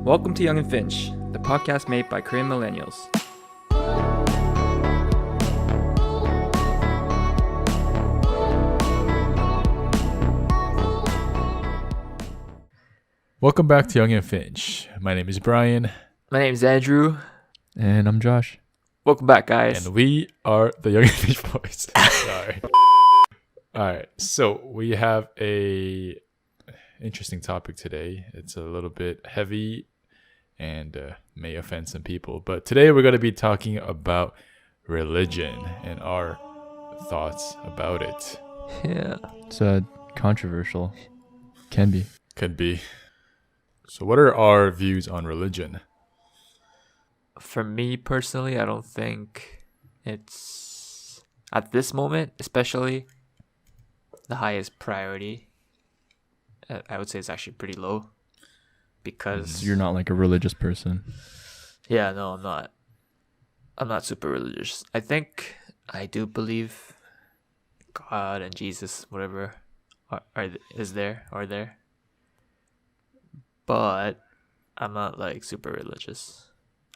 Welcome to Young and Finch, the podcast made by Korean millennials. Welcome back to Young and Finch. My name is Brian. My name is Andrew. And I'm Josh. Welcome back, guys. And we are the Young and Finch boys. Sorry. Alright, so we have a interesting topic today. It's a little bit heavy and may offend some people. But today we're going to be talking about religion and our thoughts about it. Yeah. It's controversial. Can be. Could be. So what are our views on religion? For me personally, I don't think it's, at this moment, especially, the highest priority. I would say it's actually pretty low. Because You're not like a religious person. yeah, no, I'm not. I'm not super religious. I think I do believe God and Jesus, whatever, is there. But I'm not like super religious.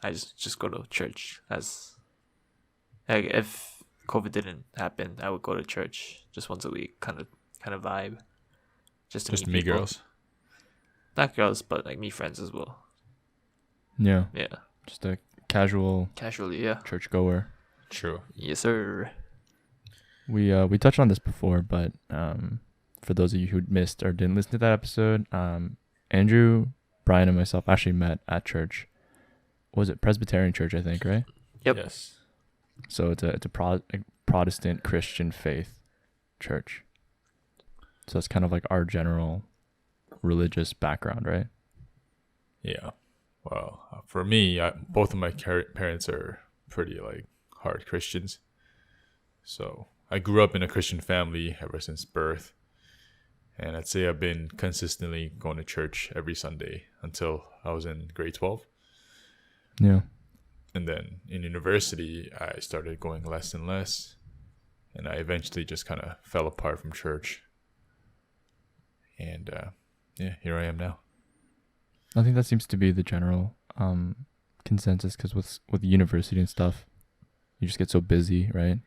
I just go to church as like if COVID didn't happen, I would go to church just once a week, kind of vibe, just to meet people. girls. Not girls, but like me friends as well. Yeah. Yeah, Just a casually, yeah. churchgoer. True. Yes, sir. We touched on this before, but for those of you who missed or didn't listen to that episode, Andrew, Brian, and myself actually met at church. Was it Presbyterian church, I think, right? Yep. Yes. So it's a Protestant Christian faith church. So that's kind of like our general religious background, right? Yeah. Well, for me, both of my parents are pretty like hard Christians. So I grew up in a Christian family ever since birth. And I'd say I've been consistently going to church every Sunday until I was in grade 12. Yeah. And then in university, I started going less and less. And I eventually just kind of fell apart from church. And yeah, here I am now. I think that seems to be the general consensus, because with university and stuff, you just get so busy, right?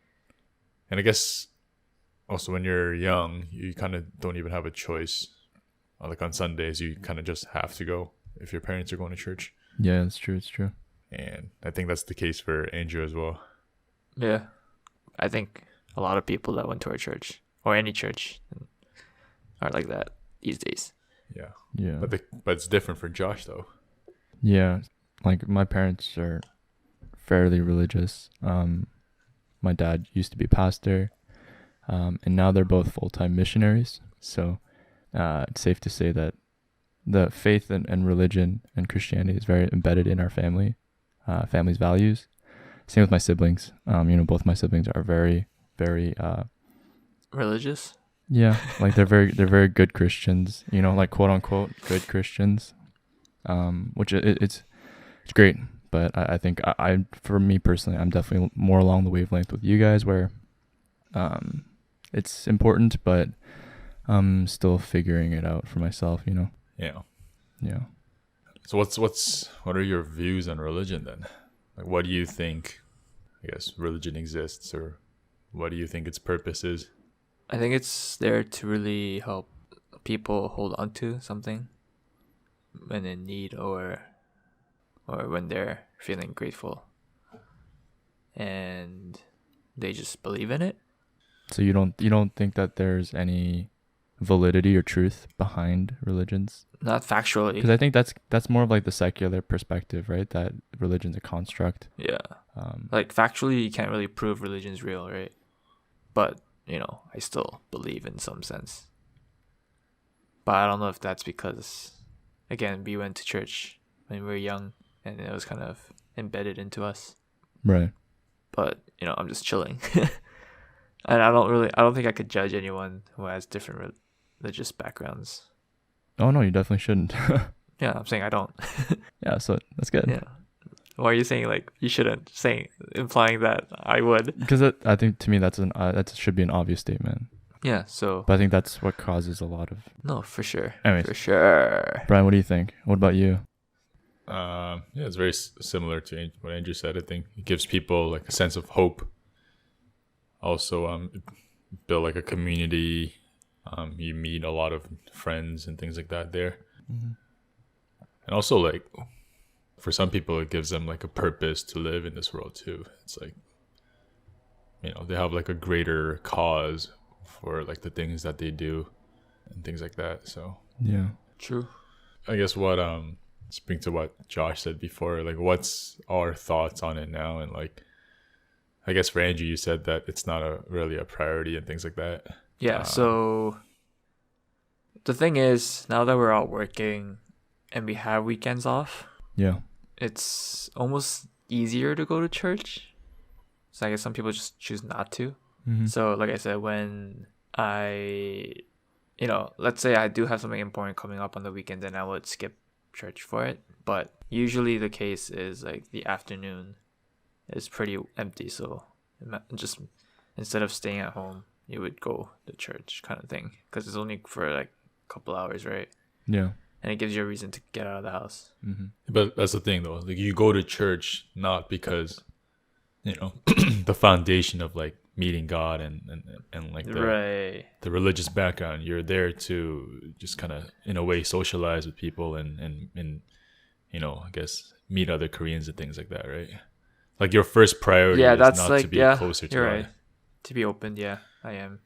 And I guess also when you're young, you kind of don't even have a choice. Like on Sundays, you kind of just have to go if your parents are going to church. Yeah, it's true. It's true. And I think that's the case for Andrew as well. Yeah, I think a lot of people that went to our church or any church are like that these days. Yeah. Yeah. But it's different for Josh though. Yeah, like my parents are fairly religious. My dad used to be a pastor, and now they're both full-time missionaries. So it's safe to say that the faith and religion and Christianity is very embedded in our family's values. Same with my siblings. Both my siblings are very, very Religious? yeah, like they're very good Christians. Like quote unquote good Christians. Which it's great. But I think I for me personally, I'm definitely more along the wavelength with you guys, where it's important, but I'm still figuring it out for myself. Yeah. Yeah. So what are your views on religion then? Like, what do you think, I guess, religion exists, or what do you think its purpose is? I think it's there to really help people hold on to something when in need or when they're feeling grateful and they just believe in it. So you don't think that there's any validity or truth behind religions? Not factually. Because I think that's more of like the secular perspective, right? That religion's a construct. Yeah. Like factually, you can't really prove religion's real, right? But I still believe in some sense. But I don't know if that's because, again, we went to church when we were young and it was kind of embedded into us. Right. But, I'm just chilling. And I don't think I could judge anyone who has different religious backgrounds. Oh no, you definitely shouldn't. Yeah, I'm saying I don't. Yeah, so that's good. Yeah. Why are you saying like you shouldn't? Implying that I would? Because I think to me that should be an obvious statement. Yeah. So. But I think that's what causes a lot of. No, for sure. Anyways. For sure. Brian, what do you think? What about you? Yeah, it's very similar to what Andrew said. I think it gives people like a sense of hope. Also, build like a community. You meet a lot of friends and things like that there. Mm-hmm. And also, like, for some people, it gives them like a purpose to live in this world too. It's like, they have like a greater cause for like the things that they do and things like that. So Yeah. True. I guess what speaking to what Josh said before, like, what's our thoughts on it now? And like, I guess for Andrew, you said that it's not really a priority and things like that. Yeah. So the thing is, now that we're out working and we have weekends off, Yeah. it's almost easier to go to church. So I guess some people just choose not to. Mm-hmm. So like I said, when I, let's say I do have something important coming up on the weekend, then I would skip church for it. But usually the case is like the afternoon is pretty empty. So just instead of staying at home, you would go to church kind of thing. Because it's only for like a couple hours, right? Yeah. And it gives you a reason to get out of the house. Mm-hmm. But that's the thing, though. Like, you go to church not because, the foundation of like meeting God and like Right. the religious background. You're there to just kind of, in a way, socialize with people and I guess meet other Koreans and things like that, right? Like, your first priority Yeah, is that's not like, to be yeah, closer to you're God. right. To be open, yeah, I am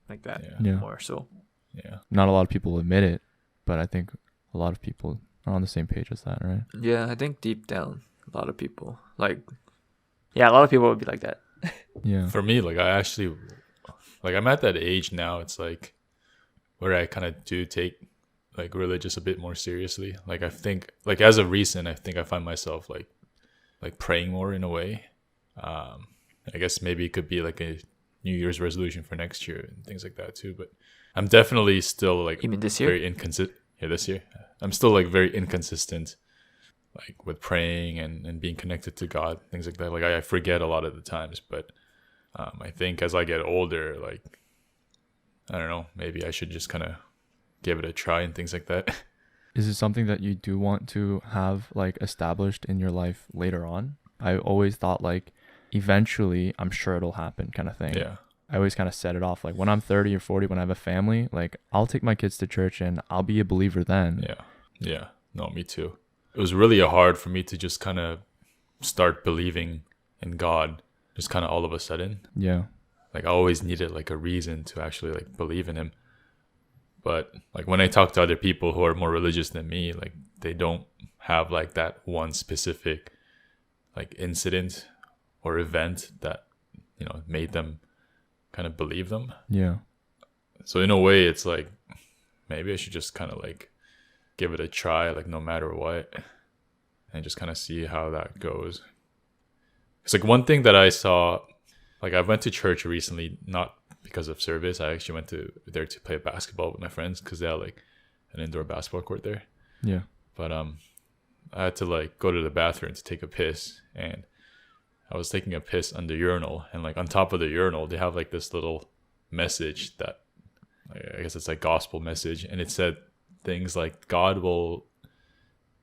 like that Yeah. Yeah. more so. Yeah. Not a lot of people admit it, but I think a lot of people are on the same page as that, right? Yeah, I think deep down, a lot of people a lot of people would be like that. Yeah. For me, like, I actually, like, I'm at that age now. It's like where I kind of do take like religious a bit more seriously. Like, I think, like, as of recent, I think I find myself like praying more in a way. I guess maybe it could be like a New Year's resolution for next year and things like that too. But I'm definitely still like You mean this year? very inconsistent. Yeah, this year. I'm still like very inconsistent, like with praying and being connected to God, things like that. Like, I forget a lot of the times, but I think as I get older, like, I don't know, maybe I should just kind of give it a try and things like that. Is it something that you do want to have like established in your life later on? I always thought like eventually I'm sure it'll happen kind of thing. Yeah. I always kind of set it off like when I'm 30 or 40, when I have a family, like I'll take my kids to church and I'll be a believer then. Yeah. Yeah. No, me too. It was really hard for me to just kind of start believing in God just kind of all of a sudden. Yeah. Like, I always needed like a reason to actually like believe in him. But like, when I talk to other people who are more religious than me, like, they don't have like that one specific like incident or event that, made them kind of believe them. Yeah. So in a way, it's like, maybe I should just kind of like give it a try, like, no matter what, and just kind of see how that goes. It's like one thing that I saw, like, I went to church recently, not because of service. I actually went there to play basketball with my friends because they had like an indoor basketball court there. Yeah. But I had to like go to the bathroom to take a piss, and I was taking a piss on the urinal, and like on top of the urinal they have like this little message that, I guess it's like gospel message, and it said things like God will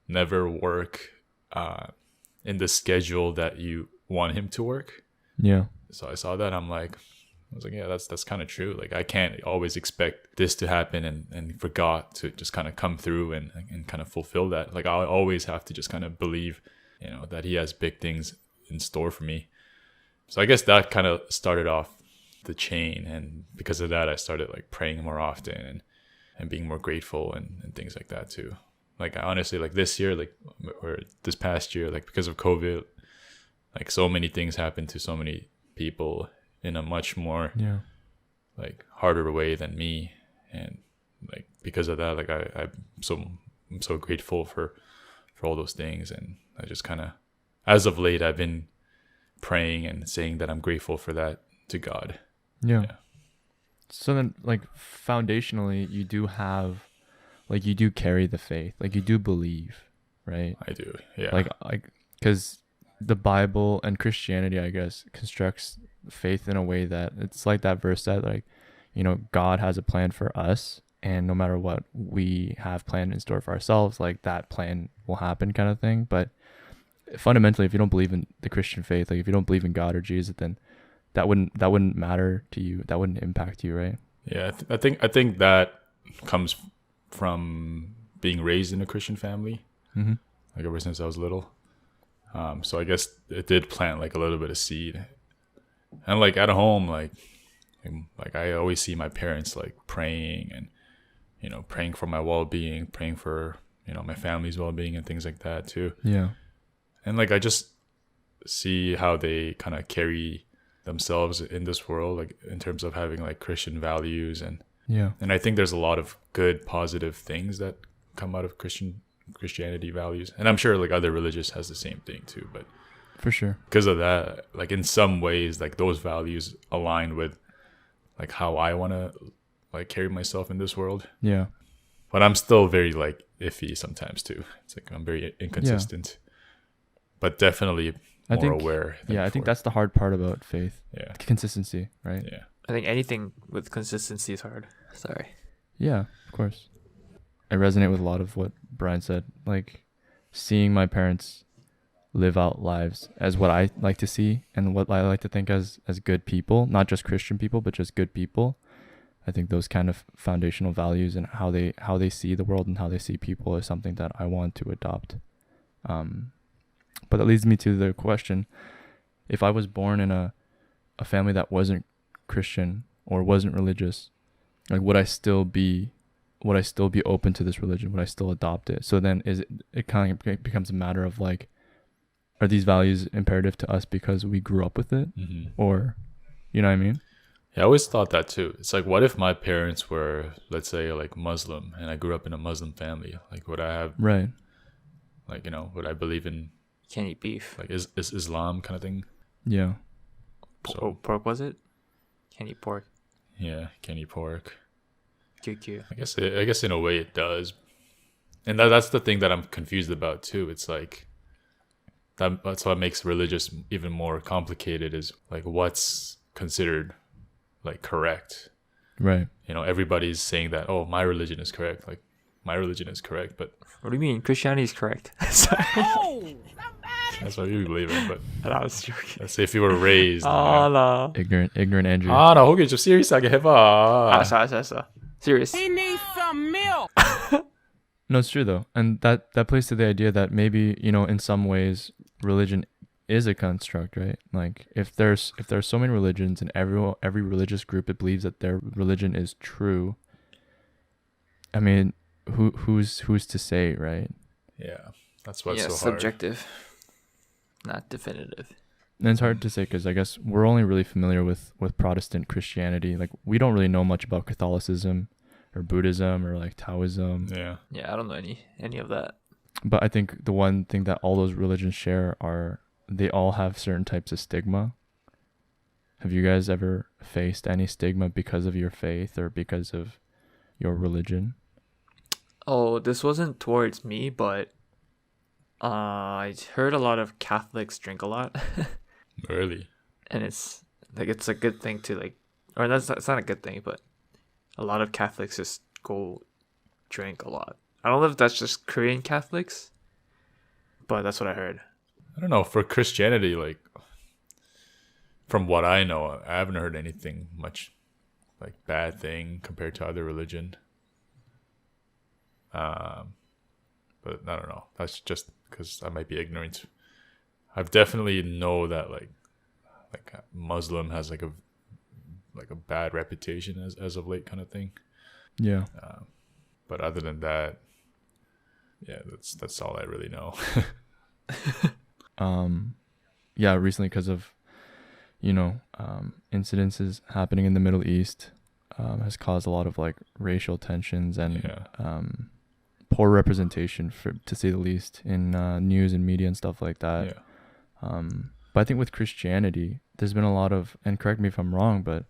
never work in the schedule that you want him to work. Yeah. So I saw that, I was like, yeah, that's kind of true. Like, I can't always expect this to happen and for God to just kind of come through and kind of fulfill that. Like, I always have to just kind of believe, that he has big things in store for me. So I guess that kind of started off the chain, and because of that, I started like praying more often and being more grateful and things like that too. Like, I honestly, like this year, like, or this past year, like, because of COVID, like, so many things happened to so many people in a much more Yeah. like harder way than me, and like because of that, like, I'm so grateful for all those things. And I just kind of, as of late, I've been praying and saying that I'm grateful for that to God. Yeah. Yeah. So then, like, foundationally, you do have, like, you do carry the faith, like, you do believe, right? I do. Yeah. Like, because the Bible and Christianity, I guess, constructs faith in a way that it's like that verse that, like, God has a plan for us, and no matter what we have planned in store for ourselves, like that plan will happen kind of thing. But fundamentally, if you don't believe in the Christian faith, like if you don't believe in God or Jesus, then that wouldn't matter to you. That wouldn't impact you, right? Yeah, I think that comes from being raised in a Christian family, Mm-hmm. like ever since I was little. So I guess it did plant like a little bit of seed, and like at home, like I always see my parents like praying and praying for my well-being, praying for my family's well-being and things like that too. Yeah. And like I just see how they kind of carry themselves in this world, like in terms of having like Christian values, and Yeah. I think there's a lot of good positive things that come out of Christianity values, and I'm sure like other religions has the same thing too, but For sure. because of that, like in some ways, like those values align with like how I want to like carry myself in this world. Yeah. But I'm still very like iffy sometimes too. It's like I'm very inconsistent, but definitely I more think- aware. than Yeah. I think before. that's the hard part about faith. Yeah. Consistency, right? Yeah. I think anything with consistency is hard. Sorry. Yeah, of course. I resonate with a lot of what Brian said. Like seeing my parents live out lives as what I like to see and what I like to think as good people, not just Christian people, but just good people. I think those kind of foundational values and how they see the world and how they see people is something that I want to adopt. But that leads me to the question: if I was born in a family that wasn't Christian or wasn't religious, like would I still be open to this religion? Would I still adopt it? So then it kind of becomes a matter of like, are these values imperative to us because we grew up with it, Mm-hmm. or you know what I mean? Yeah, I always thought that too. It's like, what if my parents were, let's say, like Muslim, and I grew up in a Muslim family? Like, would I have, Right. like, would I believe in Can't eat beef. like is Islam kind of thing? Yeah. So Pork was it? Can't eat pork. yeah, can't eat pork. QQ. I guess in a way it does, and that's the thing that I'm confused about too. It's like that's what makes religious even more complicated. Is like what's considered like correct. Right. Everybody's saying that, oh, my religion is correct. Like my religion is correct, but What do you mean? Christianity is correct. Sorry. that's what you believe in. But I was joking. let's say if you were raised. Oh no. Ignorant Andrew. 나 혹시 좀 serious 하게 해봐. 알았어. Serious. He needs some milk. No, it's true though, and that plays to the idea that maybe in some ways religion is a construct, right? Like if there's so many religions and every religious group that believes that their religion is true, I mean, who's to say, right? Yeah, that's what's Yeah, so hard. subjective, not definitive. And it's hard to say because I guess we're only really familiar with Protestant Christianity. Like we don't really know much about Catholicism or Buddhism or like Taoism. Yeah. Yeah, I don't know any of that. But I think the one thing that all those religions share are they all have certain types of stigma. Have you guys ever faced any stigma because of your faith or because of your religion? Oh, this wasn't towards me, but I heard a lot of Catholics drink a lot, Really? and it's a good thing to or it's not a good thing, but a lot of Catholics just go drink a lot. I don't know if that's just Korean Catholics, but that's what I heard. I don't know. For Christianity, like from what I know, I haven't heard anything much like bad thing compared to other religion. But I don't know. That's just because I might be ignorant. I've definitely know that like Muslim has like a bad reputation as of late kind of thing. Yeah. But other than that, yeah, that's all I really know. Yeah, recently because of incidences happening in the Middle East has caused a lot of like racial tensions and Yeah. poor representation, to say the least, in news and media and stuff like that. Yeah. But I think with Christianity, there's been a lot of, and correct me if I'm wrong, but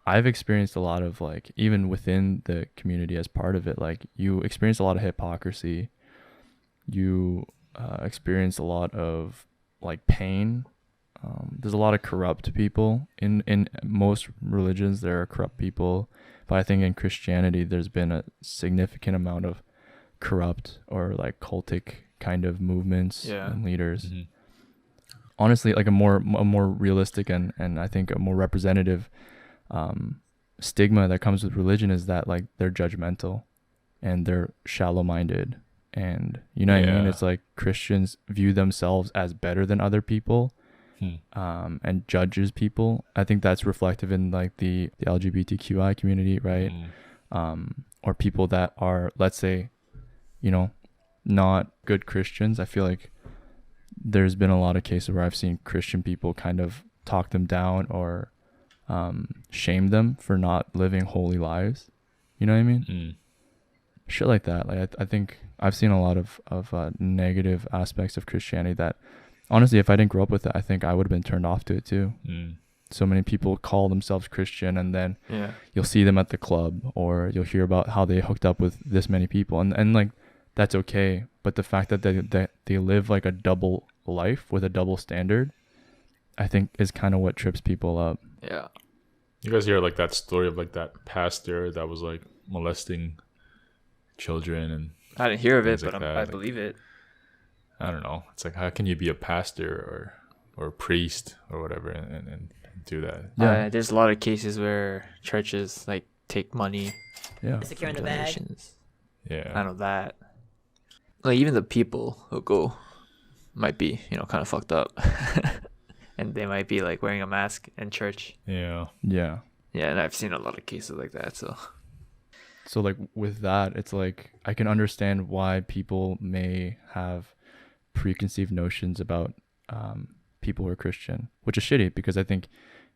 I've experienced a lot of like, even within the community as part of it, like you experience a lot of hypocrisy. You experience a lot of like pain. There's a lot of corrupt people in most religions. There are corrupt people, But I think in Christianity, there's been a significant amount of corrupt or like cultic kind of movements Yeah. and leaders. Mm-hmm. Honestly, like a more realistic and I think a more representative stigma that comes with religion is that like they're judgmental and they're shallow-minded, and you know what I mean? Yeah. It's like Christians view themselves as better than other people, and judges people. I think that's reflective in like the LGBTQI community, right? Or people that are, let's say, you know, not good Christians. I feel like there's been a lot of cases where I've seen Christian people kind of talk them down or shame them for not living holy lives. You know what I mean? Shit like that. Like I think I've seen a lot of negative aspects of Christianity that honestly, if I didn't grow up with it, I think I would have been turned off to it too. So many people call themselves Christian, and then you'll see them at the club, or you'll hear about how they hooked up with this many people, and like that's okay. But the fact that they live like a double life with a double standard, I think is kind of what trips people up. Yeah. You guys hear like that story of like that pastor that was like molesting children, and I didn't hear of it, things but like that. I Like, believe it. I don't know. It's like, how can you be a pastor or a priest or whatever and do that? Yeah. There's a lot of cases where churches like take money Yeah. Securing from the bag. donations. I Yeah. know that. Like even the people who go might be, kind of fucked up. And they might be like wearing a mask in church. Yeah. Yeah. Yeah, and I've seen a lot of cases like that, so So like with that, it's like I can understand why people may have preconceived notions about people who are Christian, which is shitty, because I think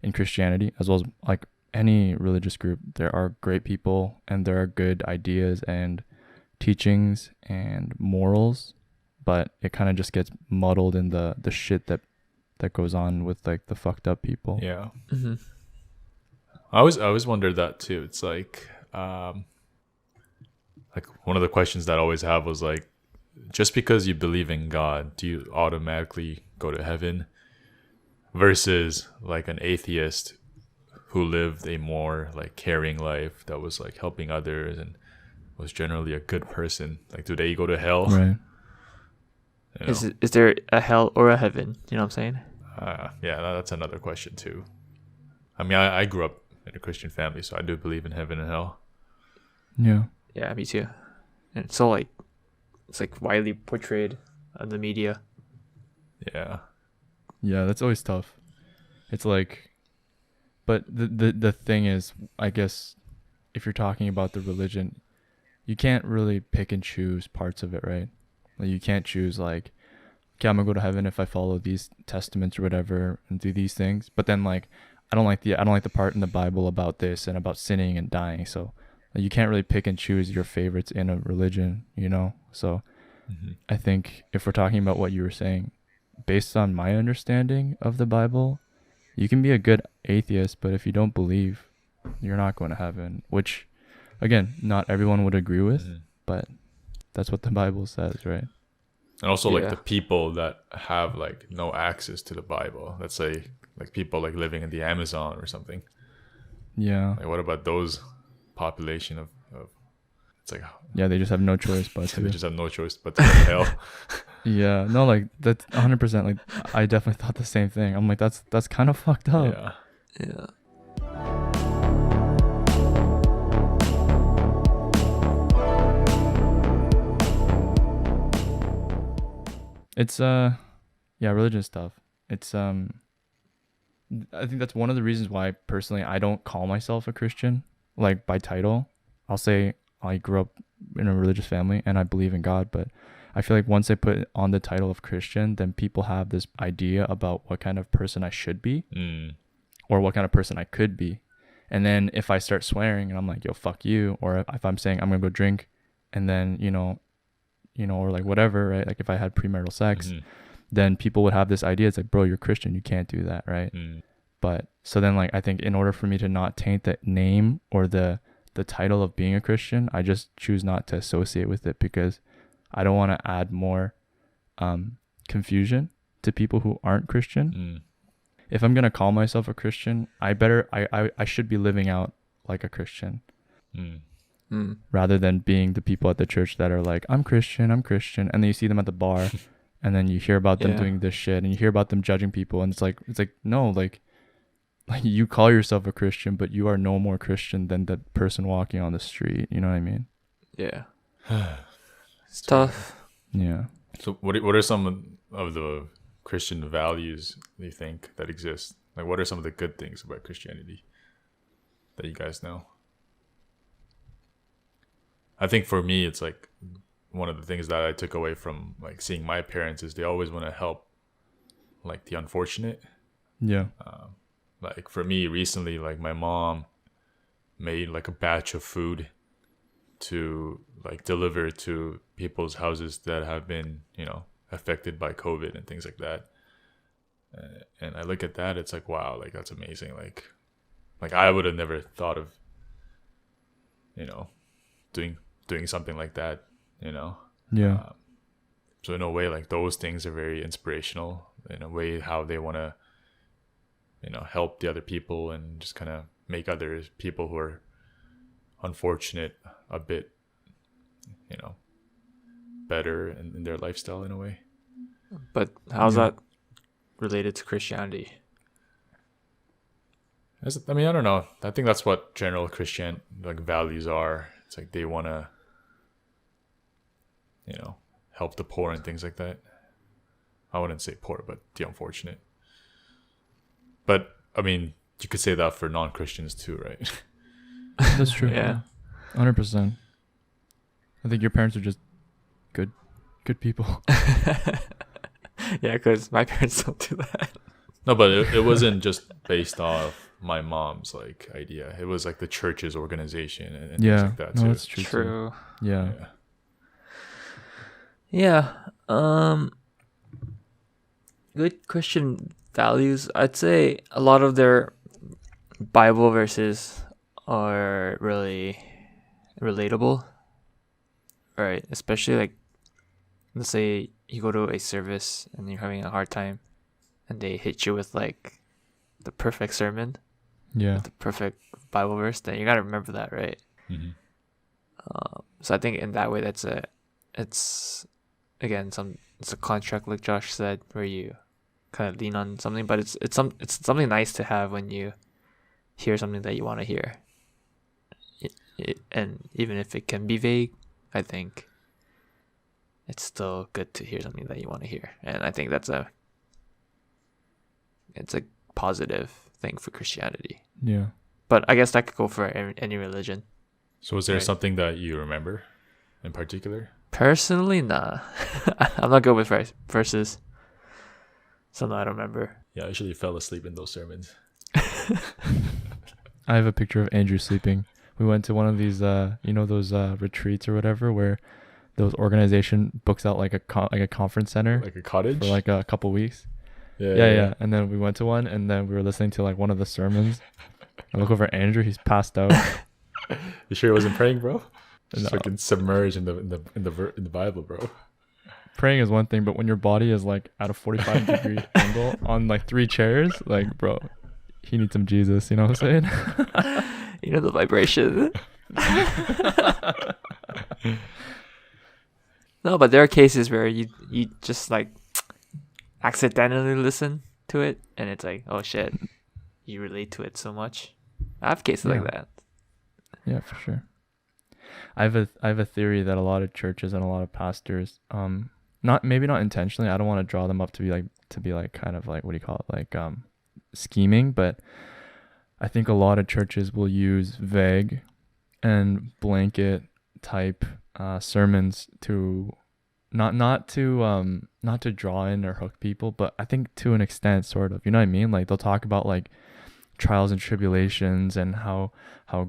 in Christianity, as well as like any religious group, there are great people and there are good ideas and teachings and morals, but it kind of just gets muddled in the shit that goes on with like the fucked up people. Yeah. mm-hmm. I always wondered that too. It's like one of the questions that I always have was like, just because you believe in God, do you automatically go to heaven? Versus like an atheist who lived a more like caring life, that was like helping others and was generally a good person. Like, do they go to hell? Right. You know? Is there a hell or a heaven? You know what I'm saying? Yeah, that's another question too. I mean, I grew up in a Christian family, so I do believe in heaven and hell. Yeah. Yeah, me too. And it's so like it's like widely portrayed on the media. Yeah. Yeah, that's always tough. It's like, but the thing is, I guess, if you're talking about the religion, you can't really pick and choose parts of it, right? Like you can't choose like, okay, I'm gonna go to heaven if I follow these testaments or whatever and do these things. But then like, I don't like the part in the Bible about this and about sinning and dying. So like, you can't really pick and choose your favorites in a religion, you know? So I think if we're talking about what you were saying, based on my understanding of the Bible, you can be a good atheist, but if you don't believe, you're not going to heaven, which again, not everyone would agree with, but that's what the Bible says, right? And also like Yeah. the people that have like no access to the Bible. Let's say like people like living in the Amazon or something. Yeah. Like, what about those population of it's like, Yeah, they just have no choice but they to. just have no choice but to go to hell. Yeah, no, like that's 100%. Like I definitely thought the same thing. I'm like, that's kind of fucked up. Yeah. Yeah. It's religion stuff. It's I think that's one of the reasons why personally I don't call myself a Christian, like by title. I'll say I grew up in a religious family and I believe in God, but I feel like once I put on the title of Christian, then people have this idea about what kind of person I should be or what kind of person I could be. And then if I start swearing and I'm like, yo, fuck you, or if I'm saying I'm gonna go drink and then, or like whatever, right? Like if I had premarital sex, then people would have this idea. It's like, bro, you're Christian. You can't do that, right? But so then like, I think in order for me to not taint the name or the title of being a Christian, I just choose not to associate with it because I don't want to add more confusion to people who aren't Christian. If I'm going to call myself a Christian, I should be living out like a Christian. Mm. Mm. rather than being the people at the church that are like, I'm Christian, and then you see them at the bar, and then you hear about them Yeah. doing this shit, and you hear about them judging people, and it's like no, like you call yourself a Christian, but you are no more Christian than the person walking on the street. You know what I mean? Yeah. It's tough. Yeah. So what are some of the Christian values you think that exist? Like, what are some of the good things about Christianity that you guys know? I think for me, it's like one of the things that I took away from like seeing my parents is they always want to help like the unfortunate. Yeah. Like for me recently, like my mom made like a batch of food to like deliver to people's houses that have been, affected by COVID and things like that. And I look at that, it's like, wow, like that's amazing. Like I would have never thought of, doing something like that, Yeah. So in a way, like those things are very inspirational in a way how they want to, help the other people and just kind of make other people who are unfortunate a bit, better in their lifestyle in a way. But how's Yeah. that related to Christianity? I mean, I don't know. I think that's what general Christian like values are. It's like they want to, help the poor and things like that. I wouldn't say poor, but the unfortunate. But I mean, you could say that for non-Christians too, right? That's true. Yeah. 100%. I think your parents are just good people. Yeah, because my parents don't do that. No, but it wasn't just based off my mom's like idea. It was like the church's organization and things Yeah. like that No, too. that's true. Too. True. Yeah. Yeah. Good Christian values. I'd say a lot of their Bible verses are really relatable. Right. Especially like, let's say you go to a service and you're having a hard time and they hit you with like the perfect sermon, Yeah. the perfect Bible verse, then you got to remember that, right? Mm-hmm. So I think in that way, it's again, it's a contract like Josh said, where you kind of lean on something, but it's something nice to have when you hear something that you want to hear. And even if it can be vague, I think it's still good to hear something that you want to hear, and I think it's a positive thing for Christianity. Yeah. But I guess that could go for any religion. So was there Right. something that you remember in particular? Personally, nah. I'm not good with verses. So no, I don't remember. Yeah, I usually fell asleep in those sermons. I have a picture of Andrew sleeping. We went to one of these, those retreats or whatever, where those organization books out like a conference center Like a cottage? for like a couple weeks. yeah, Yeah. And then we went to one, and then we were listening to like one of the sermons. I look over at Andrew; he's passed out. You sure he wasn't praying, bro? Just No. fucking submerged in the Bible, bro. Praying is one thing, but when your body is like at a 45-degree angle on like 3 chairs, like, bro, he needs some Jesus. You know what I'm saying? You know the vibration. No, but there are cases where you just like accidentally listen to it, and it's like, oh shit, you relate to it so much. I have cases like Yeah. that. Yeah, for sure. I have a theory that a lot of churches and a lot of pastors, not intentionally. I don't want to draw them up to be like kind of like, what do you call it, like scheming, but I think a lot of churches will use vague and blanket type sermons to not to draw in or hook people, but I think to an extent, sort of, you know what I mean? Like they'll talk about like trials and tribulations and how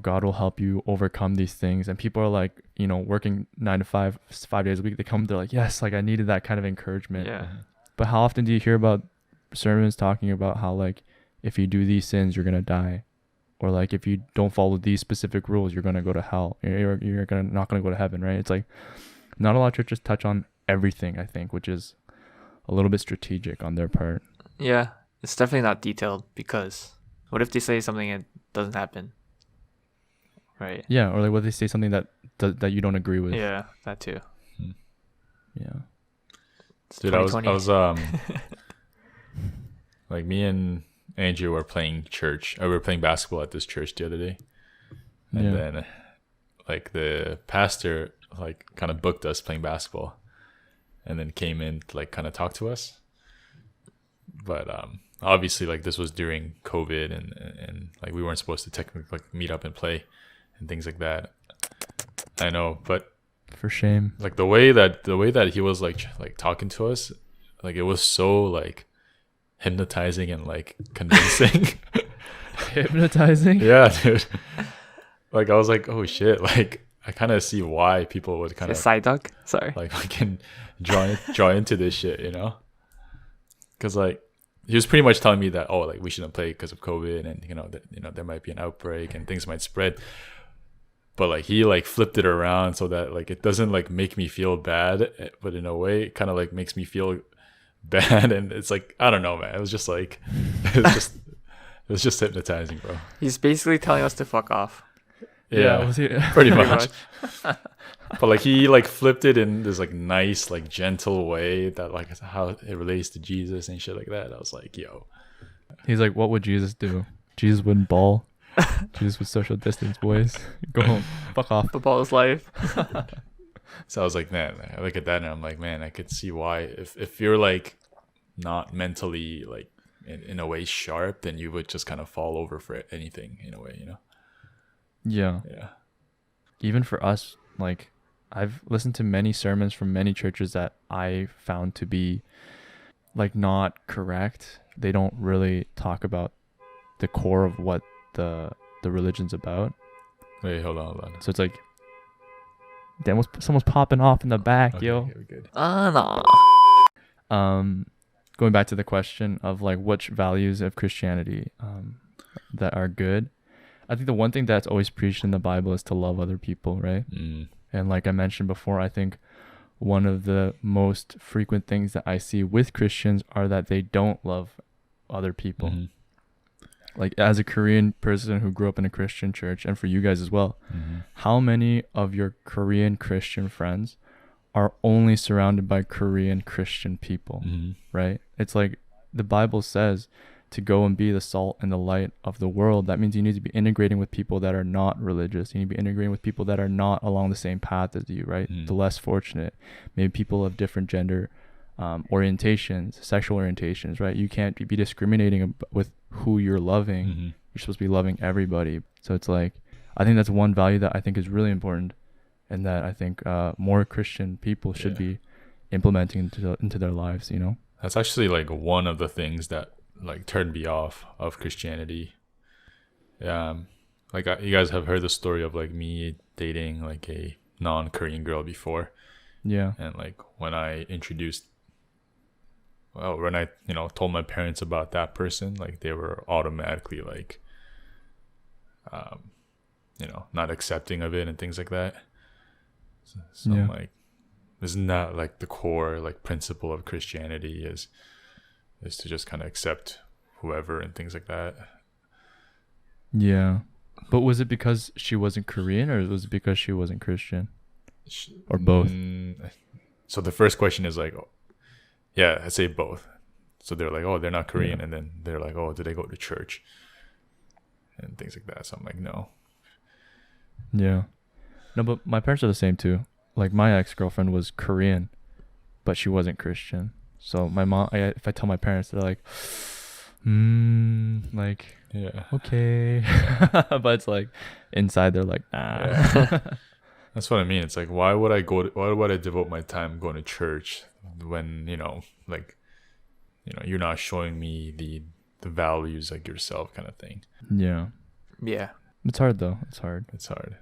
God will help you overcome these things, and people are like, working 9 to 5 days a week, they're like, yes, like I needed that kind of encouragement. Yeah. But how often do you hear about sermons talking about how like if you do these sins you're gonna die, or like if you don't follow these specific rules you're gonna go to hell, you're not gonna go to heaven, right? It's like not a lot of churches touch on everything, I think, which is a little bit strategic on their part. Yeah, it's definitely not detailed, because what if they say something and it doesn't happen? right? Yeah, or like what they say something that you don't agree with. Yeah, that too. Yeah. It's Dude, I 2020. was like me and Andrew were playing church. We were playing basketball at this church the other day, and Yeah. then like the pastor like kind of booked us playing basketball, and then came in to like kind of talk to us. But obviously like this was during COVID, and like we weren't supposed to technically like meet up and play and things like that. I know, but For shame. like the way that he was like talking to us, like it was so like hypnotizing and like convincing. Hypnotizing? Yeah, dude. Like I was like, oh shit, like I kind of see why people would kind A of side dog. Sorry. like fucking draw into this shit, you know? Because like he was pretty much telling me that, oh, like we shouldn't play because of COVID, and there might be an outbreak and things might spread. But like he like flipped it around so that like it doesn't like make me feel bad, but in a way it kind of like makes me feel bad. And it's like, I don't know, man, it was just like it was just hypnotizing, bro. He's basically telling us to fuck off. Yeah, was he? pretty much. But like he like flipped it in this like nice like gentle way that like how it relates to Jesus and shit like that. I was like, yo, He's like, what would Jesus do? Jesus wouldn't ball. Jesus would social distance, boys. Go home. Fuck off. Football is life. so I was like, man, I look at that and I'm like, man, I could see why if you're like not mentally like in a way sharp, then you would just kind of fall over for anything in a way, you know? Yeah. Yeah. Even for us, like, I've listened to many sermons from many churches that I found to be like not correct. They don't really talk about the core of what the religion's about. Wait, hold on. So it's like, damn, someone's popping off in the back, Okay, yo. okay, we're good. No. Going back to the question of like which values of Christianity that are good. I think the one thing that's always preached in the Bible is to love other people, right? And like I mentioned before, I think one of the most frequent things that I see with Christians are that they don't love other people. Mm-hmm. Like as a Korean person who grew up in a Christian church, and for you guys as well, how many of your Korean Christian friends are only surrounded by Korean Christian people, right? It's like the Bible says to go and be the salt and the light of the world. That means you need to be integrating with people that are not religious. You need to be integrating with people that are not along the same path as you, right? The less fortunate, maybe people of different gender orientations, sexual orientations, right? You can't be discriminating with who you're loving. You're supposed to be loving everybody. So it's like, I think that's one value that I think is really important, and that I think more Christian people should be implementing into their lives, you know? That's actually like one of the things that like turned me off of Christianity. Like you guys have heard the story of like me dating like a non-Korean girl before. Yeah. And like when I told my parents about that person, like they were automatically like not accepting of it and things like that. So I'm like, isn't that like the core like principle of Christianity is to just kind of accept whoever and things like that? Yeah. But was it because she wasn't Korean, or was it because she wasn't Christian? Or both? So the first question is like, yeah, I'd say both. So they're like, oh, they're not Korean. And then they're like, oh, do they go to church? And things like that. So I'm like, no. Yeah. No, but my parents are the same too. Like my ex-girlfriend was Korean, but she wasn't Christian. So my mom, if I tell my parents, they're like, like, yeah, okay. But it's like inside they're like, nah. Yeah. That's what I mean. It's like, why would I devote my time going to church when, you're not showing me the values like yourself kind of thing. Yeah. Yeah. It's hard though. It's hard. It's hard.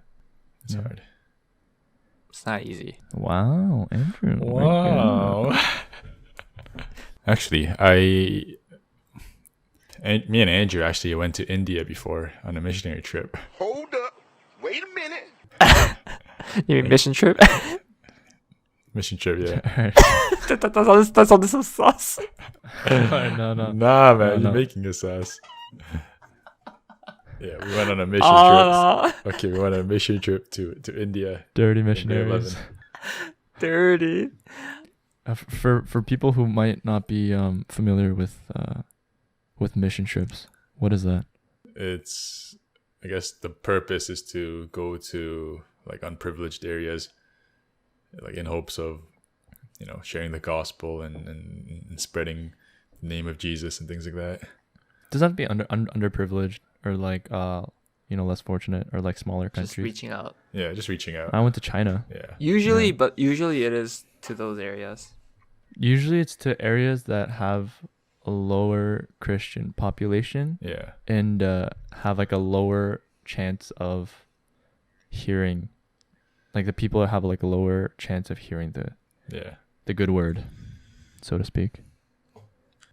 It's not easy. Wow, Andrew. Wow. Actually, me and Andrew actually went to India before on a missionary trip. Hold up. Wait a minute. You mean mission trip? Mission trip, yeah. that sounded so sus. No. Nah, man, No. you're making us ass. Yeah, we went on a mission Oh, trip. Okay, we went on a mission trip to India. Dirty in grade missionaries. 11. dirty. For people who might not be familiar with mission trips, what is that? It's, I guess the purpose is to go to like unprivileged areas, like in hopes of, sharing the gospel and spreading the name of Jesus and things like that. Does that have to be underprivileged or like less fortunate or like smaller Just countries? reaching out. Yeah, just reaching out. I went to China. Yeah. Usually, Yeah. but usually it is to those areas. Usually it's to areas that have a lower Christian population Yeah. and have like a lower chance of hearing, like the people that have like a lower chance of hearing Yeah. the good word, so to speak.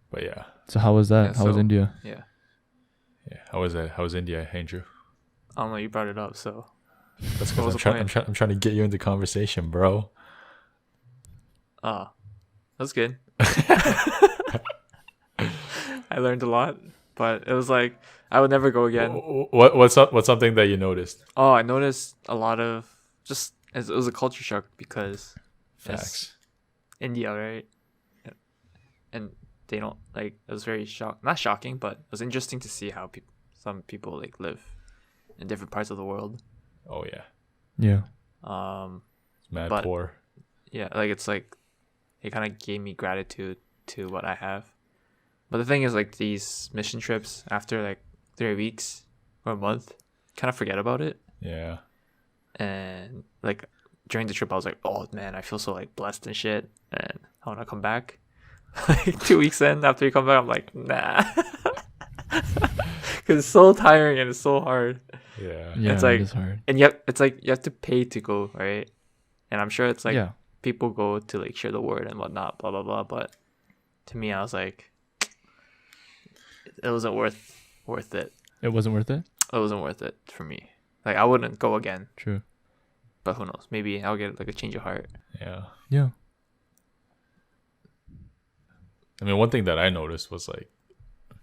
But yeah. So how was that? Yeah, How was so- India? Yeah. Yeah. How was that? How was India, Andrew? I don't know. You brought it up, so That's What because was the point? I'm trying to get you into conversation, bro. that's good. I learned a lot, but it was like I would never go again. What's something that you noticed? Oh, I noticed a lot of just it was a culture shock because Facts. India, right? And they don't like it was very not shocking, but it was interesting to see how some people like live in different parts of the world. Oh yeah. Yeah. It's mad But- poor. Yeah, like it's like it kind of gave me gratitude to what I have. But the thing is, like these mission trips after like 3 weeks or a month, kind of forget about it. Yeah. And like during the trip, I was like, oh man, I feel so like blessed and shit, and I want to come back. Like 2 weeks in, after you come back, I'm like, nah, because it's so tiring and it's so hard. Yeah. Yeah. It's like- it is hard. And yet, it's like you have to pay to go, right? And I'm sure it's like yeah. people go to like share the word and whatnot, blah blah blah. But to me, I was like, it wasn't worth it. It wasn't worth it. It wasn't worth it for me. Like I wouldn't go again, True. but who knows? Maybe I'll get like a change of heart. Yeah. Yeah. I mean, one thing that I noticed was like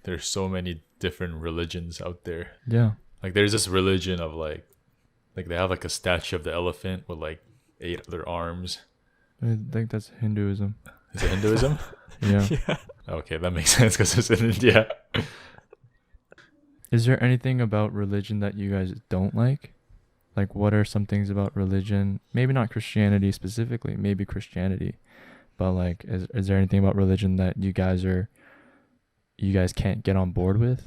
there's so many different religions out there. Yeah. Like there's this religion of like they have like a statue of the elephant with like 8 other arms. I think that's Hinduism. Is it Hinduism? Yeah. Okay, that makes sense because it's in India. Is there anything about religion that you guys don't like? Like, what are some things about religion? Maybe not Christianity specifically, maybe Christianity, but like, is there anything about religion that you guys can't get on board with?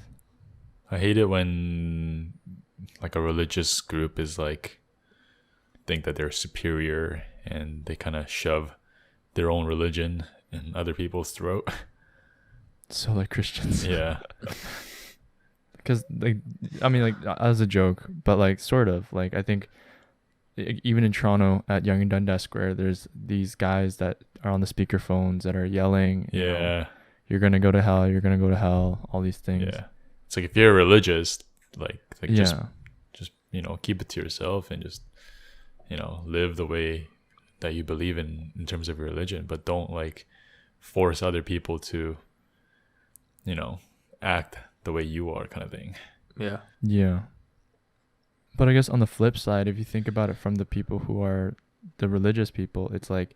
I hate it when like a religious group is like think that they're superior and they kind of shove their own religion in other people's throat. So like Christians. Yeah. Because like, I mean, like as a joke, but like sort of like I think even in Toronto at Yonge and Dundas Square, there's these guys that are on the speakerphones that are yelling, you know, Yeah. you're gonna go to hell, you're gonna go to hell, all these things. Yeah. It's like if you're religious, like Yeah. just keep it to yourself and just live the way that you believe in terms of your religion, but don't like force other people to act the way you are, kind of thing. Yeah. Yeah. But I guess on the flip side, if you think about it from the people who are the religious people, it's like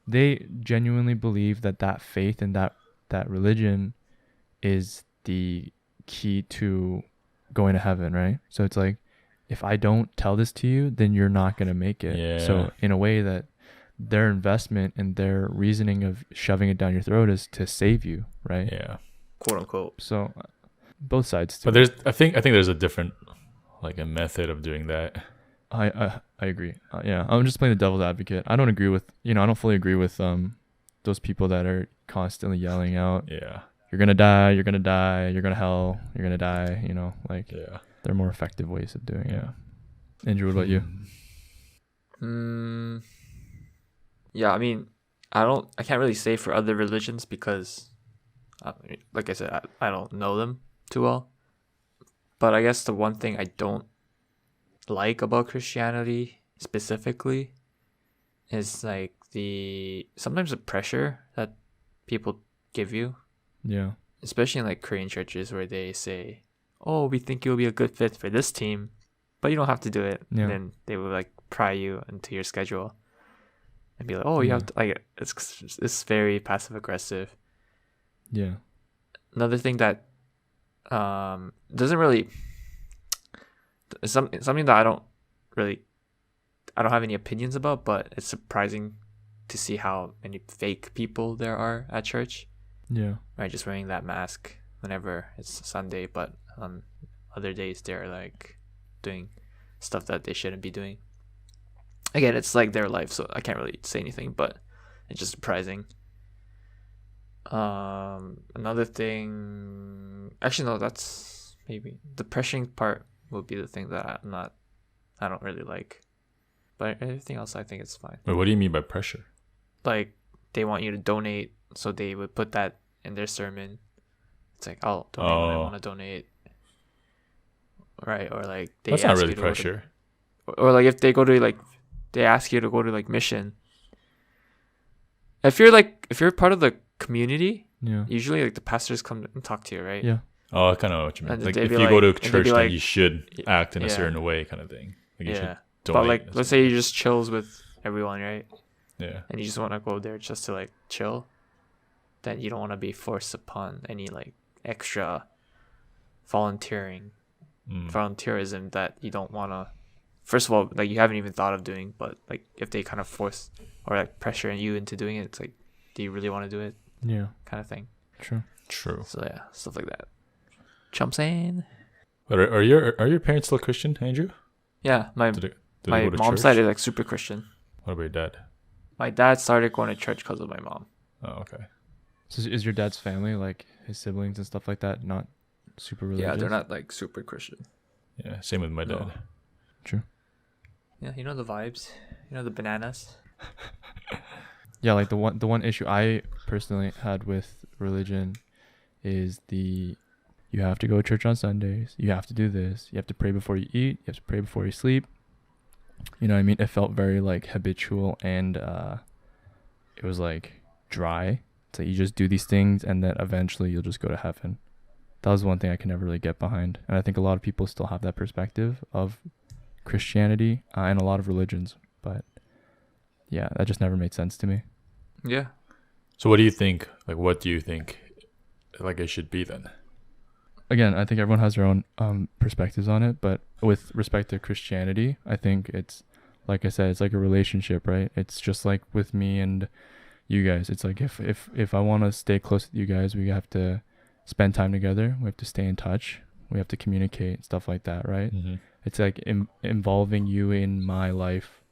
they genuinely believe that faith and that religion is the key to going to heaven, right? So it's like, if I don't tell this to you, then you're not going to make it. Yeah. So in a way that their investment and their reasoning of shoving it down your throat is to save you, right? Yeah. Quote unquote. So both sides too. But I think there's a different like a method of doing that. I agree. Yeah, I'm just playing the devil's advocate. I don't agree with, I don't fully agree with those people that are constantly yelling out, Yeah. you're gonna die, you're gonna die, you're gonna hell, you're gonna die. Like Yeah. there are more effective ways of doing Yeah. it. Andrew, what about you? Yeah, I mean, I can't really say for other religions because, like I said, I don't know them too well. But I guess the one thing I don't like about Christianity specifically is like sometimes the pressure that people give you, Yeah. especially in like Korean churches where they say, oh, we think you'll be a good fit for this team, but you don't have to do it. Yeah. And then they would like pry you into your schedule and be like, oh, you have to, like, it's very passive aggressive. Yeah. Another thing that doesn't really, something that I don't have any opinions about, but it's surprising to see how many fake people there are at church. Yeah. Right, just wearing that mask whenever it's Sunday, but on other days they're like doing stuff that they shouldn't be doing. Again, it's like their life, so I can't really say anything, but it's just surprising. Another thing, actually no, that's maybe the pressuring part would be the thing that I don't really like, but everything else I think it's fine. Wait, what do you mean by pressure? Like they want you to donate, so they would put that in their sermon. It's like, I'll donate when I want to donate, right? Or like they That's not ask really you to go to- pressure. or like if they go to like, they ask you to go to like mission. If you're part of the community, Yeah. usually like the pastors come and talk to you, right? Yeah. Oh, I kind of know what you mean. And Like they'd if be you go to like- and they'd church, be then like- you should act in a yeah. certain way, kind of thing. Like you should Yeah. donate. But like, in a let's certain say you just chills with everyone, right? Yeah. And you just want to go there just to like chill, then you don't want to be forced upon any like extra volunteerism that you don't want to. First of all, like you haven't even thought of doing, but like if they kind of force or like pressure you into doing it, it's like, do you really want to do it? Yeah. Kind of thing. True. True. So yeah, stuff like that. Chump saying. But are your parents still Christian, Andrew? Yeah, my Did they my go to mom's church? side is like super Christian. What about your dad? My dad started going to church because of my mom. Oh, okay. So is your dad's family, like his siblings and stuff like that, not super religious? Yeah, they're not like super Christian. Yeah, same with my No. dad. True. Yeah, you know the vibes. You know the bananas. Yeah, like the one issue I personally had with religion is you have to go to church on Sundays. You have to do this. You have to pray before you eat. You have to pray before you sleep. You know what I mean? It felt very like habitual, and it was like dry. It's like you just do these things and then eventually you'll just go to heaven. That was one thing I could never really get behind. And I think a lot of people still have that perspective of Christianity and a lot of religions. But yeah, that just never made sense to me. Yeah. So what do you think? Like, what do you think? Like it should be then? Again, I think everyone has their own perspectives on it, but with respect to Christianity, I think it's, like I said, it's like a relationship, right? It's just like with me and you guys. It's like if I want to stay close with you guys, we have to spend time together. We have to stay in touch. We have to communicate, stuff like that, right? Mm-hmm. It's like involving you in my life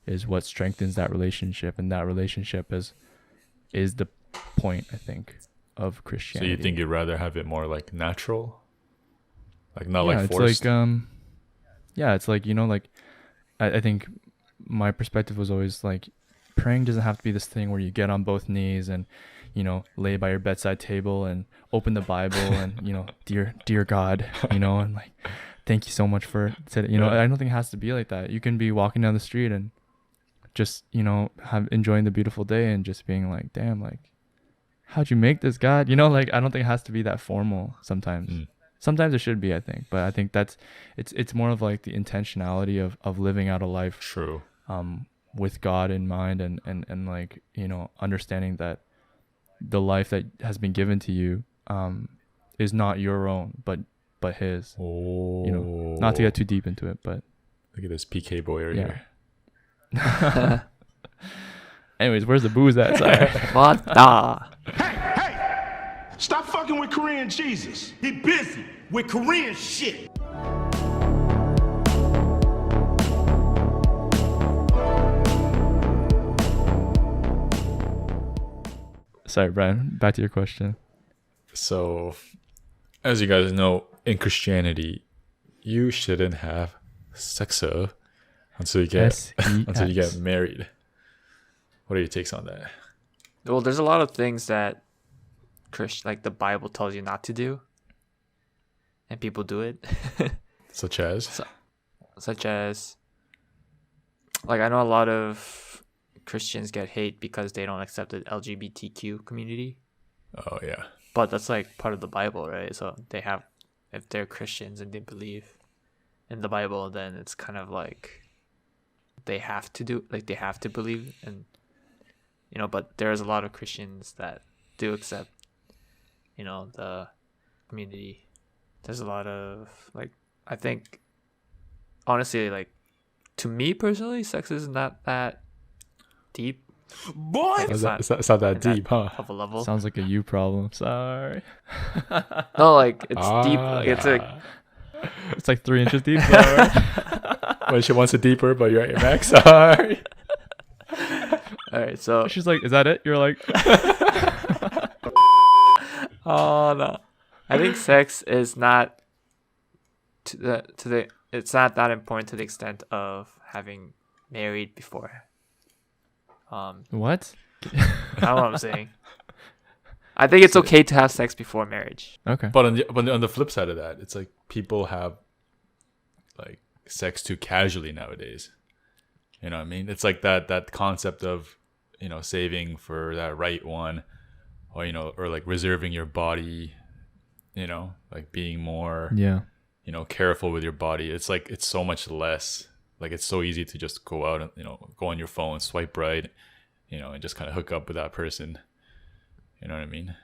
is what strengthens that relationship, and that relationship is the point, I think, of So Christianity. you think you'd rather have it more like natural, like not Yeah, like it's forced? like yeah, it's like, you know, like I think my perspective was always like praying doesn't have to be this thing where you get on both knees and, you know, lay by your bedside table and open the Bible and, you know, dear God, you know, and like thank you so much for today. You know, Yeah. I don't think it has to be like that. You can be walking down the street and just, you know, enjoying the beautiful day and just being like, damn, like how'd you make this, God? You know, like I don't think it has to be that formal sometimes. Mm. Sometimes it should be, I think, but I think that's it's more of like the intentionality of living out a life True. with God in mind and like, you know, understanding that the life that has been given to you is not your own but his. Oh, You know, not to get too deep into it, but look at this PK boy right yeah. here. Anyways, where's the booze at? Sorry. What the? Hey! Stop fucking with Korean Jesus. He busy with Korean shit. Sorry, Brian. Back to your question. So, as you guys know, in Christianity, you shouldn't have sex until you get SEX. married. What are your takes on that? Well, there's a lot of things that like the Bible tells you not to do, and people do it. Such as? Such as, like, I know a lot of Christians get hate because they don't accept the LGBTQ community, Oh yeah. but that's like part of the Bible, right? So they have if they're Christians and they believe in the Bible, then it's kind of like they have to believe, and but there's a lot of Christians that do accept the community. There's a lot of I think honestly, to me personally, sex is not that deep. Boy! It's It's not that in deep, huh? of a level. Sounds like a you problem. Sorry. No, it's deep. It's It's like 3 inches deep. Sorry. When she wants it deeper, but you're at your max. Sorry. all right. So She's like, is that it? You're like, oh no, I think sex is not it's not that important to the extent of having married before. what? That's what I'm saying. I think it's okay to have sex before marriage. Okay. But on the flip side of that, it's like people have like sex too casually nowadays. You know what I mean? It's like that concept of, saving for that right one, or or like reserving your body, like being more Yeah. careful with your body. It's like it's so much less. Like it's so easy to just go out and go on your phone, swipe right, and just kind of hook up with that person. You know what I mean?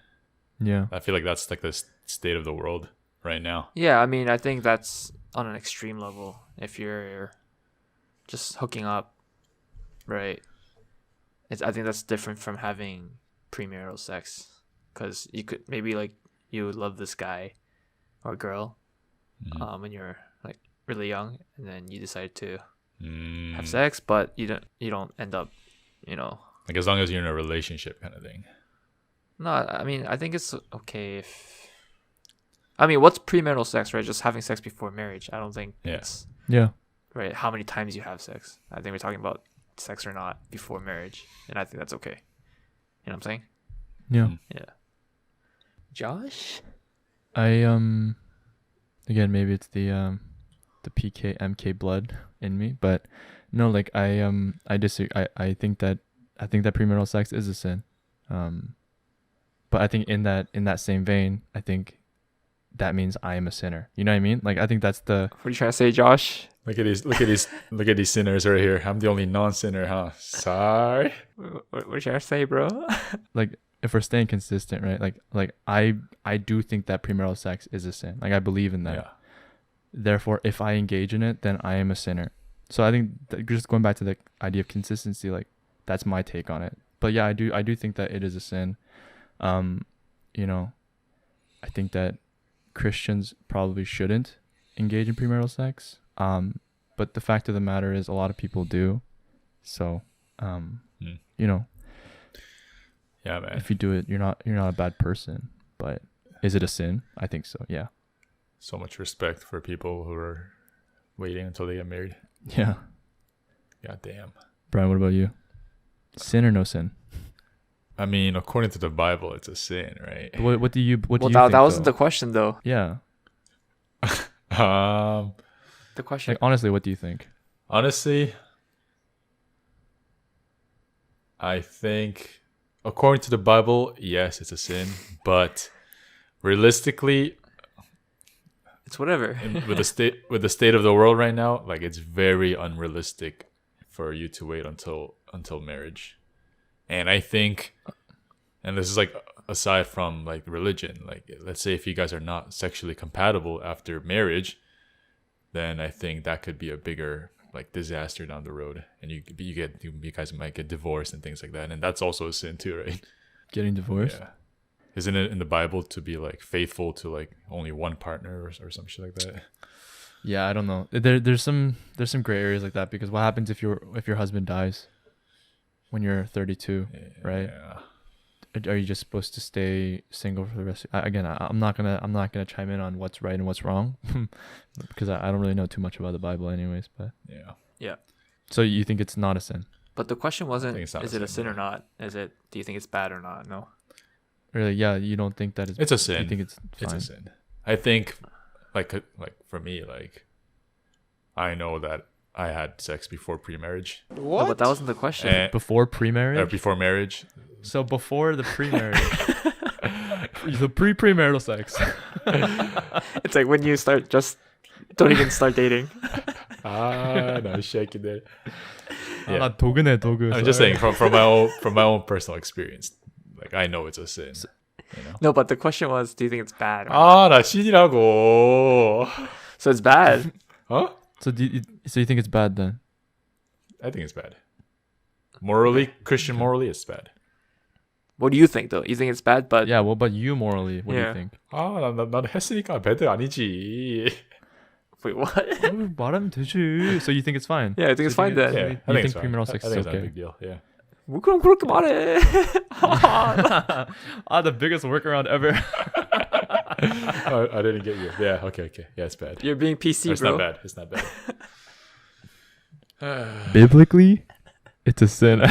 Yeah. I feel like that's like the state of the world right now. Yeah, I mean, I think that's on an extreme level. If you're just hooking up, right? I think that's different from having premarital sex, because you could maybe you love this guy or girl, when you're really young, and then you decide to have sex, but you don't end up, Like as long as you're in a relationship kind of thing. No, I mean, I think it's okay if. I mean, what's premarital sex, right? Just having sex before marriage. I don't think it's Yeah. right. How many times you have sex? I think we're talking about sex or not before marriage, and I think that's okay. You know what I'm saying? Yeah. Yeah. Josh? I again, maybe it's the PK MK blood in me, but no, I disagree. I think that premarital sex is a sin. But I think in that same vein, I think that means I am a sinner. You know what I mean? I think that's the. What are you trying to say, Josh? Look at these sinners right here. I'm the only non-sinner, huh? Sorry. What are you trying to say, bro? If we're staying consistent, right? I do think that premarital sex is a sin. I believe in that. Yeah. Therefore, if I engage in it, then I am a sinner. So I think just going back to the idea of consistency, that's my take on it. But yeah, I do think that it is a sin. I think that Christians probably shouldn't engage in premarital sex. But the fact of the matter is a lot of people do. So, Yeah, man. if you do it, you're not a bad person. But is it a sin? I think so. Yeah. So much respect for people who are waiting until they get married. Yeah. God damn. Brian, what about you? Sin or no sin? I mean, according to the Bible, it's a sin, right? What do you Well, think, that wasn't though? the question, though. Yeah. The question. Honestly, what do you think? Honestly, I think according to the Bible, yes, it's a sin, but realistically, It's whatever. with the state of the world right now, it's very unrealistic for you to wait until marriage. And I think, and this is aside from religion, let's say if you guys are not sexually compatible after marriage, then I think that could be a bigger disaster down the road, and you guys might get divorced and things like that, and that's also a sin too, right? Getting divorced? Yeah. Isn't it in the Bible to be faithful to only one partner or some shit like that? Yeah, I don't know. There's some gray areas like that, because what happens if your husband dies when you're 32, right? Yeah. Are you just supposed to stay single for the rest? Again, I'm not gonna chime in on what's right and what's wrong, because I don't really know too much about the Bible, anyways. But Yeah. Yeah. so you think it's not a sin? But the question wasn't, think it's not is a it a sin, sin or yeah. not? Do you think it's bad or not? No. Really? Yeah, you don't think that It's a sin. You think it's It's fine? a sin. I think, for me, I know that I had sex before pre-marriage, No, but that wasn't the question. and, Before pre-marriage? before marriage. So before the pre-marriage, the pre-premarital sex. It's like when you start just don't even start dating. No shaking there. 아, 나 도그네 도그. I'm just saying from my own personal experience. Like I know it's a sin. You know. No, but the question was, do you think it's bad? 나 신이라고. So it's bad. Huh? So you think it's bad then? I think it's bad. Morally, Christian morally, it's bad. What do you think though? You think it's bad, but Yeah. What about you morally? What do Yeah. you think? 난 했으니까 배드 아니지. wait, what? 말하면 되지. So you think it's fine? Yeah, I think it's fine then. Yeah, You I think think it's fine. premarital sex I is think it's not a okay? big deal. Yeah. 뭐 그럼 그렇게 말해. The biggest workaround ever. I didn't get you. Yeah. Okay. Yeah, it's bad. You're being PC, It's bro. not bad. It's not bad. Biblically, it's a sin.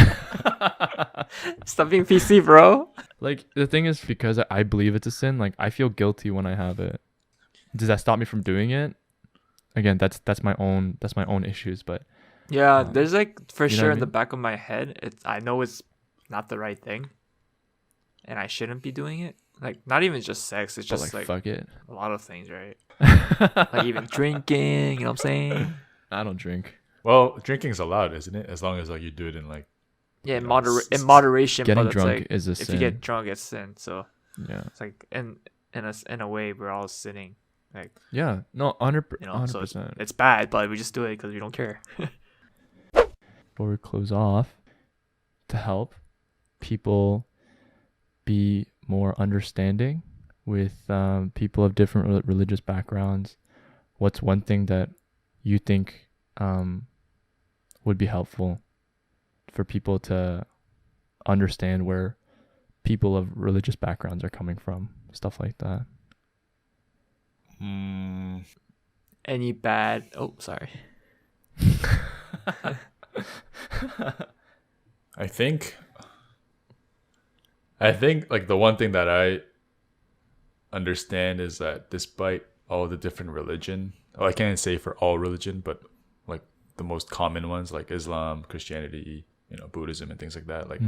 Stop being PC, bro. Like the thing is, because I believe it's a sin, like I feel guilty when I have it. Does that stop me from doing it? Again, that's my own issues, but Yeah, there's like for you know sure what I in the mean? back of my head, I know it's not the right thing, and I shouldn't be doing it. Like not even just sex, it's but just like fuck it. a lot of things, right? Like even drinking, you know what I'm saying? I don't drink. Well, drinking's allowed, isn't it? As long as like you do it in like. Yeah, You know, in moderation. Getting but it's drunk like, is a if sin. you get drunk, it's sin. So Yeah. it's like in a way, we're all sinning. Like Yeah. No, 100%. you know, so 100%. it's bad, but we just do it because we don't care. Before we close off, to help people be more understanding with people of different religious backgrounds, what's one thing that you think would be helpful for people to understand where people of religious backgrounds are coming from, stuff like that? Any bad? Oh, sorry. I think like the one thing that I understand is that despite all the different religion, I can't say for all religion, but like the most common ones like Islam, Christianity, Buddhism and things like that, like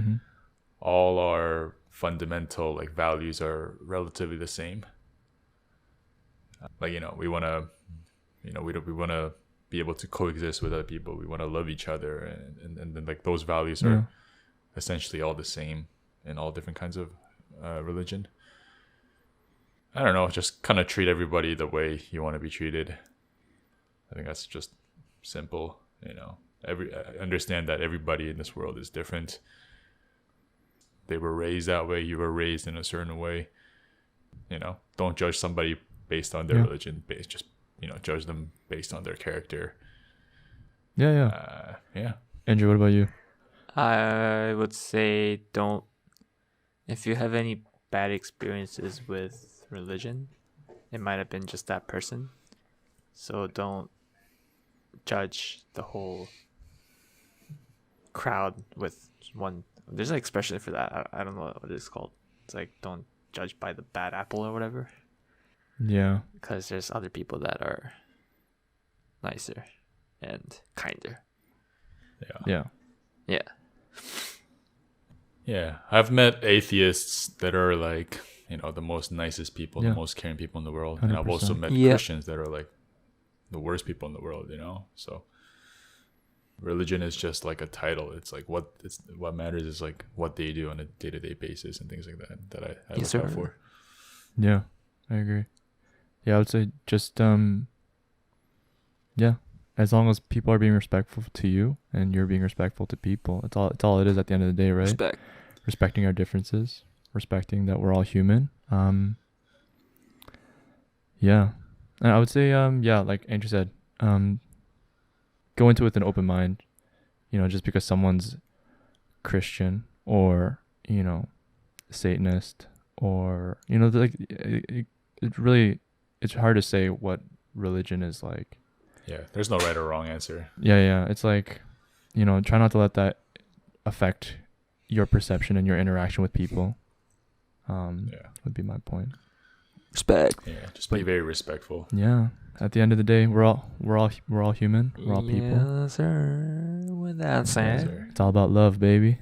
all our fundamental like values are relatively the same. Like, we want to, we want to be able to coexist with other people. We want to love each other. And then like those values are essentially all the same in all different kinds of religion. I don't know, just kind of treat everybody the way you want to be treated. I think that's just simple, understand that everybody in this world is different. They were raised that way. You were raised in a certain way. Don't judge somebody based on their religion. Just judge them based on their character. Yeah. Yeah. Andrew, what about you? I would say don't. If you have any bad experiences with religion, it might have been just that person. So don't judge the whole crowd with one. There's an expression for that. I don't know what it's called. It's like don't judge by the bad apple or whatever. Yeah. Because there's other people that are nicer and kinder. Yeah. Yeah. I've met atheists that are like, the most nicest people, the most caring people in the world. And I've also 100%. met Yeah. Christians that are like the worst people in the world, So religion is just like a title. It's like what matters is like what they do on a day-to-day basis and things like that I Yes, look out sir. for. Yeah, I agree. Yeah, I would say just as long as people are being respectful to you and you're being respectful to people, it's all it is at the end of the day, right? Respect. Respecting our differences, respecting that we're all human. Yeah. And I would say like Andrew said, go into it with an open mind, just because someone's Christian or, Satanist or, like it's hard to say what religion is like. Yeah, there's no right or wrong answer. Yeah. It's like, try not to let that affect your perception and your interaction with people. Would be my point. Respect. Yeah, just be very respectful. Yeah. At the end of the day, we're all human. We're all people. Yes, sir. With that said, Sir. It's all about love, baby.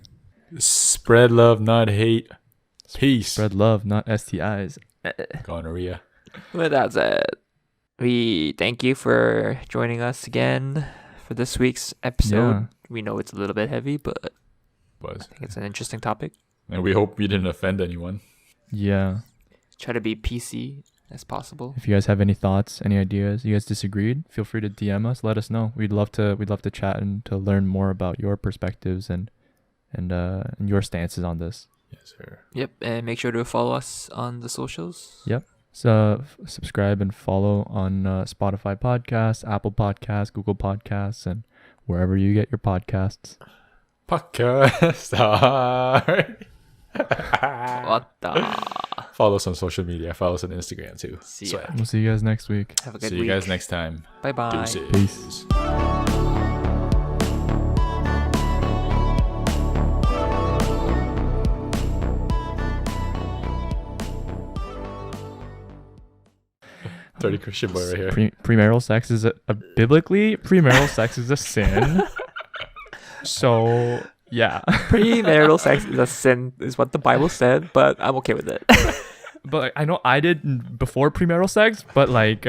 Spread love, not hate. Peace. Spread love, not STIs. Gonorrhea. With that said, we thank you for joining us again for this week's episode. Yeah. We know it's a little bit heavy, but Was. I think it's an interesting topic. And we hope we didn't offend anyone. Yeah. Try to be PC as possible. If you guys have any thoughts, any ideas, you guys disagreed, feel free to DM us. Let us know. We'd love to chat and to learn more about your perspectives and your stances on this. Yes, sir. Yep, and make sure to follow us on the socials. Yep. So subscribe and follow on Spotify podcasts, Apple Podcasts, Google Podcasts, and wherever you get your podcasts. Podcast. What the? Follow us on social media. Follow us on Instagram too. See ya. Swag. We'll see you guys next week. Have a good See week. you guys next time. Bye-bye. Deuces. Peace. Dirty Christian boy right here. Premarital sex is biblically premarital sex is a sin. So yeah, Premarital sex is a sin, is what the Bible said, but I'm okay with it. but like, I know I did before premarital sex, but like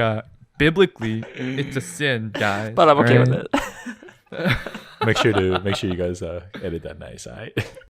biblically, it's a sin, guys. But I'm okay with Alright? it. Make sure you guys edit that nice, alright?